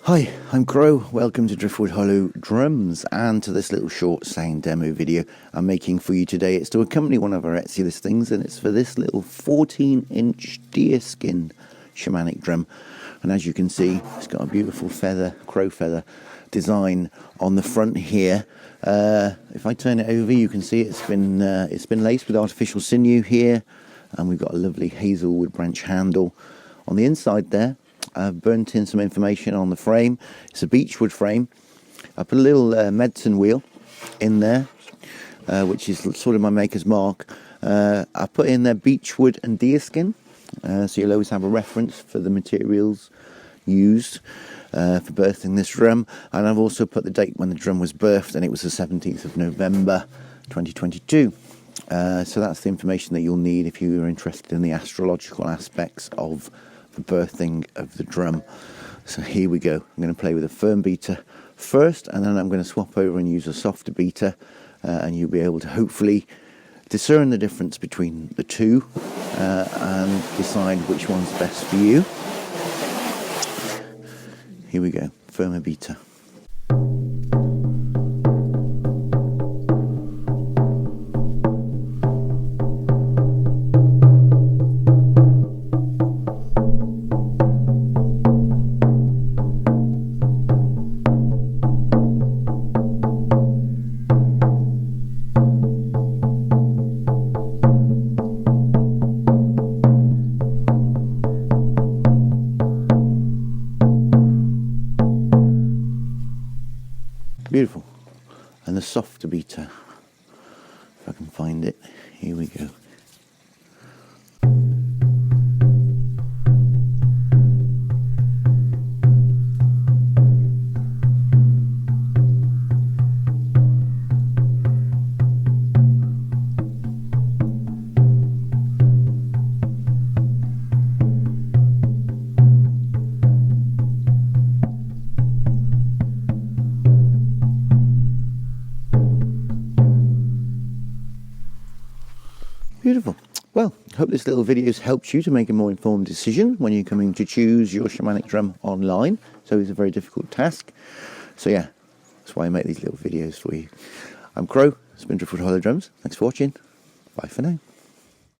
Hi, I'm Crow. Welcome to Driftwood Hollow Drums and to this little short sound demo video I'm making for you today. It's to accompany one of our Etsy listings, and it's for this little 14-inch deerskin shamanic drum. And as you can see, it's got a beautiful feather, crow feather design on the front here. If I turn it over, you can see it's been laced with artificial sinew here, and we've got a lovely hazelwood branch handle on the inside there. I've burnt in some information on the frame. It's a beechwood frame. I put a little medicine wheel in there, which is sort of my maker's mark. I put in there beechwood and deerskin, so you'll always have a reference for the materials used for birthing this drum. And I've also put the date when the drum was birthed, and it was the 17th of November 2022. So that's the information that you'll need if you're interested in the astrological aspects of the birthing of the drum. So here we go. I'm going to play with a firm beater first, and then I'm going to swap over and use a softer beater, and you'll be able to hopefully discern the difference between the two and decide which one's best for you. Here we go. Firmer beater. Beautiful. And the softer beater, if I can find it. Here we go. Beautiful. Well, I hope this little video has helped you to make a more informed decision when you're coming to choose your shamanic drum online. So it's a very difficult task. So yeah, that's why I make these little videos for you. I'm Crow. It's been Driftwood Hollow Drums. Thanks for watching. Bye for now.